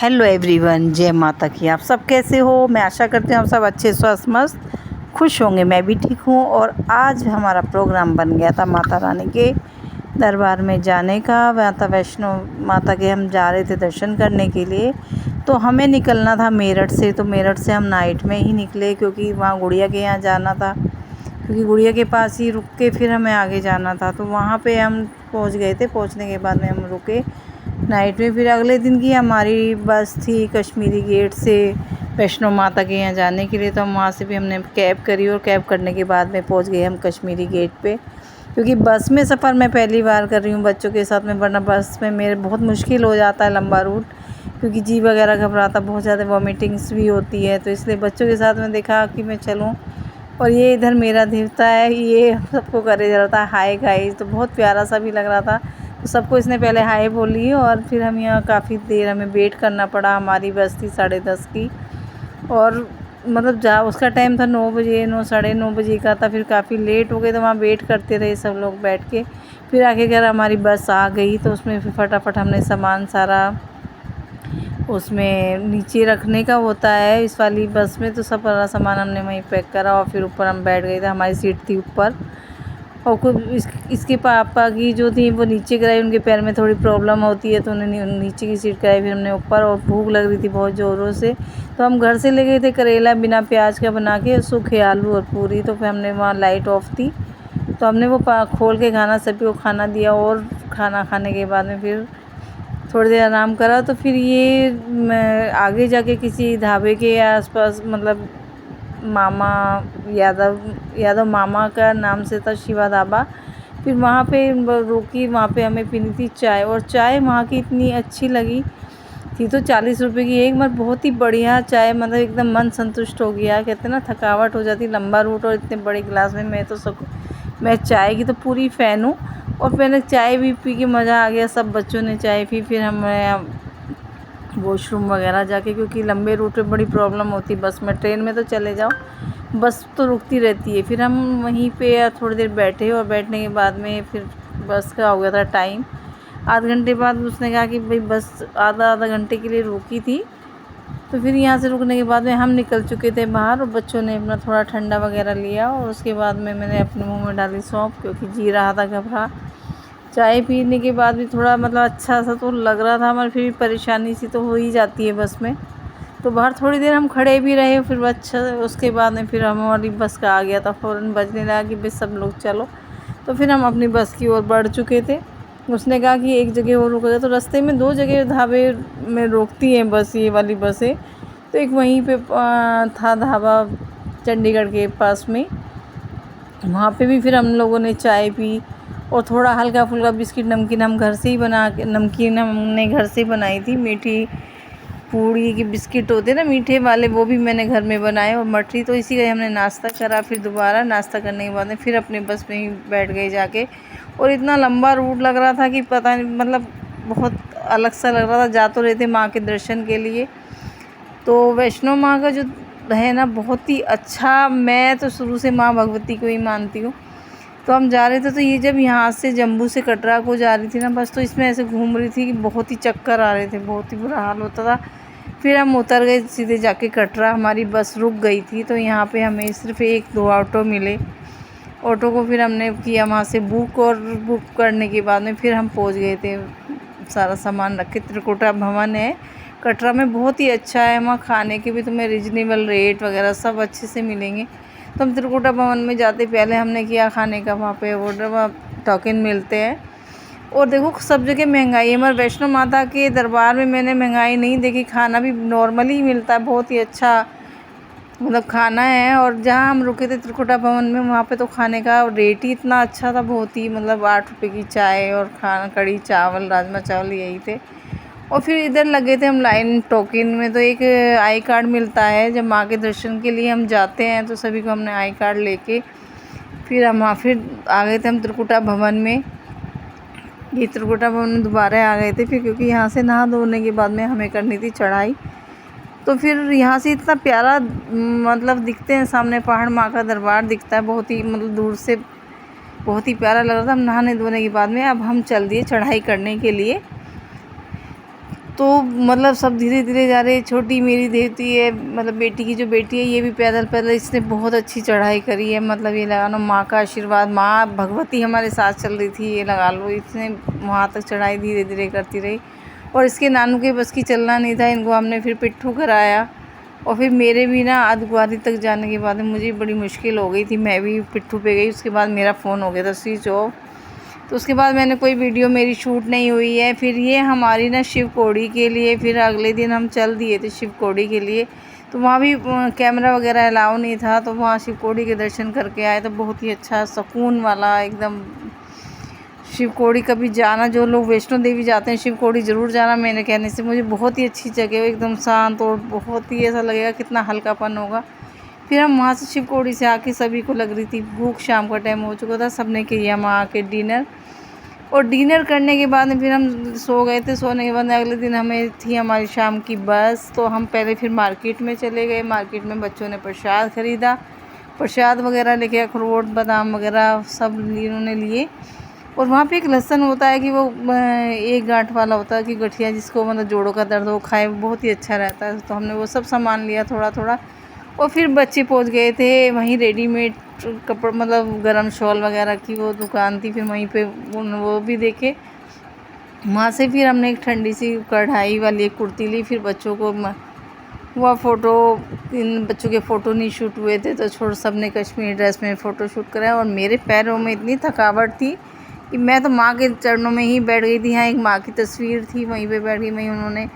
Hello everyone, जय माता की। आप सब कैसे हो? मैं आशा करती हूँ आप सब अच्छे, स्वस्थ, मस्त, खुश होंगे। मैं भी ठीक हूँ। और आज हमारा प्रोग्राम बन गया था माता रानी के दरबार में जाने का। माता वैष्णो माता के हम जा रहे थे दर्शन करने के लिए। तो हमें निकलना था मेरठ से। तो मेरठ से हम नाइट में ही निकले क्योंकि वहाँ गुड़िया के यहाँ जाना था, क्योंकि गुड़िया के पास ही रुक के फिर हमें आगे जाना था। तो वहाँ पे हम पहुँच गए थे। पहुँचने के बाद में हम रुके नाइट में। फिर अगले दिन की हमारी बस थी कश्मीरी गेट से वैष्णो माता के यहाँ जाने के लिए। तो हम वहाँ से भी हमने कैब करी और कैब करने के बाद में पहुँच गए हम कश्मीरी गेट पे। क्योंकि बस में सफ़र मैं पहली बार कर रही हूँ बच्चों के साथ में, वरना बस में मेरे बहुत मुश्किल हो जाता है लंबा रूट, क्योंकि जी वगैरह घबराता, बहुत ज़्यादा वॉमिटिंग्स भी होती है। तो इसलिए बच्चों के साथ में देखा कि मैं चलूँ। और ये इधर मेरा देवता है, ये सबको करे जा रहा था हाय गाइस। तो बहुत प्यारा सा भी लग रहा था। तो सबको इसने पहले हाय बोली और फिर हम यहाँ काफ़ी देर हमें वेट करना पड़ा। हमारी बस थी 10:30 की और मतलब उसका टाइम था 9 बजे, 9 साढ़े 9 बजे का था। फिर काफ़ी लेट हो गए तो वहाँ वेट करते रहे सब लोग बैठ के। फिर आखिरकार हमारी बस आ गई। तो उसमें फिर फटाफट हमने सामान सारा उसमें नीचे रखने का होता है इस वाली बस में, तो सब सारा सामान हमने वहीं पैक करा और फिर ऊपर हम बैठ गए थे। हमारी सीट थी ऊपर। और इसके पापा की जो थी वो नीचे कराई, उनके पैर में थोड़ी प्रॉब्लम होती है तो उन्होंने नीचे की सीट कराई। फिर हमने ऊपर, और भूख लग रही थी बहुत ज़ोरों से। तो हम घर से ले गए थे करेला बिना प्याज का बना के, सूखे आलू और पूरी। तो फिर हमने वहाँ लाइट ऑफ थी तो हमने वो खोल के खाना सभी को खाना दिया। और खाना खाने के बाद में फिर थोड़ी देर आराम करा। तो फिर ये मैं आगे जाके किसी ढाबे के आसपास, मतलब मामा यादव मामा का नाम से था, शिवा ढाबा। फिर वहाँ पे रुकी, वहाँ पे हमें पीनी थी चाय। और चाय वहाँ की इतनी अच्छी लगी थी। तो 40 रुपये की एक, मतलब बहुत ही बढ़िया चाय, मतलब एकदम मन संतुष्ट हो गया। कहते ना थकावट हो जाती लंबा रूट और इतने बड़े गिलास में। मैं चाय की तो पूरी फ़ैन हूँ। और मैंने चाय भी पी के मज़ा आ गया। सब बच्चों ने चाय पी। फिर हम वॉशरूम वगैरह जाके, क्योंकि लंबे रूट पे बड़ी प्रॉब्लम होती है बस में। ट्रेन में तो चले जाओ, बस तो रुकती रहती है। फिर हम वहीं पे थोड़ी देर बैठे और बैठने के बाद में फिर बस का हो गया था टाइम। आध घंटे बाद उसने कहा कि भाई बस आधा घंटे के लिए रुकी थी। तो फिर यहाँ से रुकने के बाद में हम निकल चुके थे बाहर और बच्चों ने अपना थोड़ा ठंडा वगैरह लिया। और उसके बाद में मैंने अपने मुंह में डाली सौंफ, क्योंकि जी रहा था घबरा। चाय पीने के बाद भी थोड़ा मतलब अच्छा सा तो लग रहा था, मगर फिर परेशानी सी तो हो ही जाती है बस में। तो बाहर थोड़ी देर हम खड़े भी रहे। फिर अच्छा उसके बाद में फिर हमारी बस का आ गया था, फ़ौरन बजने लगा कि बस सब लोग चलो। तो फिर हम अपनी बस की ओर बढ़ चुके थे। उसने कहा कि एक जगह और रुकेगा। तो रास्ते में 2 जगह ढाबे में रोकती हैं बस, ये वाली बसें। तो एक वहीं पे था ढाबा चंडीगढ़ के पास में, वहाँ पे भी फिर हम लोगों ने चाय पी। और थोड़ा हल्का फुल्का बिस्किट नमकीन हम घर से ही बना के, नमकीन हमने घर से ही बनाई थी। मीठी पूड़ी के बिस्किट होते हैं ना मीठे वाले, वो भी मैंने घर में बनाए। और मठरी, तो इसी का हमने नाश्ता करा। फिर दोबारा नाश्ता करने के बाद में फिर अपने बस में ही बैठ गए जाके। और इतना लंबा रूट लग रहा था कि पता नहीं, मतलब बहुत अलग सा लग रहा था। जा तो रहे थे माँ के दर्शन के लिए। तो वैष्णो माँ का जो है ना, बहुत ही अच्छा। मैं तो शुरू से माँ भगवती को ही मानती हूँ। तो हम जा रहे थे, तो ये जब यहाँ से जम्मू से कटरा को जा रही थी ना बस, तो इसमें ऐसे घूम रही थी कि बहुत ही चक्कर आ रहे थे, बहुत ही बुरा हाल होता था। फिर हम उतर गए सीधे जाके कटरा। हमारी बस रुक गई थी तो यहाँ पे हमें सिर्फ 1-2 ऑटो मिले। ऑटो को फिर हमने किया वहाँ से बुक, और बुक करने के बाद में फिर हम पहुँच गए थे। सारा सामान रख के। त्रिकुटा भवन है कटरा में, बहुत ही अच्छा है। वहाँ खाने के भी तुम्हें रिजनेबल रेट वगैरह सब अच्छे से मिलेंगे। तो हम त्रिकुटा भवन में जाते पहले हमने किया खाने का वहाँ पे ऑर्डर, वहाँ टोकन मिलते हैं। और देखो सब जगह महंगाई है, मगर वैष्णो माता के दरबार में मैंने महंगाई नहीं देखी। खाना भी नॉर्मली ही मिलता है, बहुत ही अच्छा मतलब खाना है। और जहाँ हम रुके थे त्रिकुटा भवन में, वहाँ पे तो खाने का रेट ही इतना अच्छा था, बहुत ही मतलब 8 रुपये की चाय और खाना, कढ़ी चावल, राजमा चावल यही थे। और फिर इधर लगे थे हम लाइन टोकन में। तो एक आई कार्ड मिलता है जब माँ के दर्शन के लिए हम जाते हैं, तो सभी को हमने आई कार्ड लेके फिर हम फिर आ गए थे हम त्रिकुटा भवन में। ये त्रिकुटा भवन में दोबारा आ गए थे फिर, क्योंकि यहाँ से नहा धोने के बाद में हमें करनी थी चढ़ाई। तो फिर यहाँ से इतना प्यारा मतलब दिखते हैं सामने पहाड़, माँ का दरबार दिखता है बहुत ही, मतलब दूर से बहुत ही प्यारा लग रहा था। हम नहाने धोने के बाद में अब हम चल दिए चढ़ाई करने के लिए। तो मतलब सब धीरे धीरे जा रहे। छोटी मेरी देती है, मतलब बेटी की जो बेटी है, ये भी पैदल पैदल इसने बहुत अच्छी चढ़ाई करी है। मतलब ये लगा लो माँ का आशीर्वाद, माँ भगवती हमारे साथ चल रही थी, ये लगा लो। इसने वहाँ तक चढ़ाई धीरे धीरे करती रही। और इसके नानू के बस की चलना नहीं था, इनको हमने फिर पिट्ठू कराया। और फिर मेरे भी ना अर्धकुंवारी तक जाने के बाद मुझे बड़ी मुश्किल हो गई थी, मैं भी पिट्ठू पे गई। उसके बाद मेरा फ़ोन हो गया था स्विच ऑफ, तो उसके बाद मैंने कोई वीडियो मेरी शूट नहीं हुई है। फिर ये हमारी ना शिव कोड़ी के लिए, फिर अगले दिन हम चल दिए थे शिव कोड़ी के लिए। तो वहाँ भी कैमरा वगैरह अलाउ नहीं था, तो वहाँ शिव कोड़ी के दर्शन करके आए। तो बहुत ही अच्छा सुकून वाला एकदम शिव कोड़ी। कभी जाना, जो लोग वैष्णो देवी जाते हैं शिव कोड़ी ज़रूर जाना, मैंने कहने से। मुझे बहुत ही अच्छी जगह है, एकदम शांत, और बहुत ही ऐसा लगेगा कितना हल्कापन होगा। फिर हम वहाँ से शिव कोड़ी से आके सभी को लग रही थी भूख, शाम का टाइम हो चुका था, सबने किया वहाँ आके डिनर। और डिनर करने के बाद फिर हम सो गए थे। सोने के बाद अगले दिन हमें थी हमारी शाम की बस, तो हम पहले फिर मार्केट में चले गए। मार्केट में बच्चों ने प्रसाद ख़रीदा, प्रसाद वगैरह लेके, अखरोट बादाम वगैरह सब इन्होंने लिए। और वहाँ पे एक लहसुन होता है कि वो एक गांठ वाला होता है कि गठिया, जिसको मतलब जोड़ों का दर्द हो, खाए बहुत ही अच्छा रहता है। तो हमने वो सब सामान लिया थोड़ा थोड़ा। और फिर बच्चे पहुँच गए थे वहीं रेडीमेड कपड़े, मतलब गरम शॉल वगैरह की वो दुकान थी, फिर वहीं पे वो भी देखे। वहाँ से फिर हमने एक ठंडी सी कढ़ाई वाली एक कुर्ती ली। फिर बच्चों को हुआ फ़ोटो, इन बच्चों के फ़ोटो नहीं शूट हुए थे, तो छोड़ सब ने कश्मीरी ड्रेस में फ़ोटो शूट कराया। और मेरे पैरों में इतनी थकावट थी कि मैं तो माँ के चरणों में ही बैठ गई थी। यहाँ एक माँ की तस्वीर थी, वहीं पे बैठ गई। वहीं उन्होंने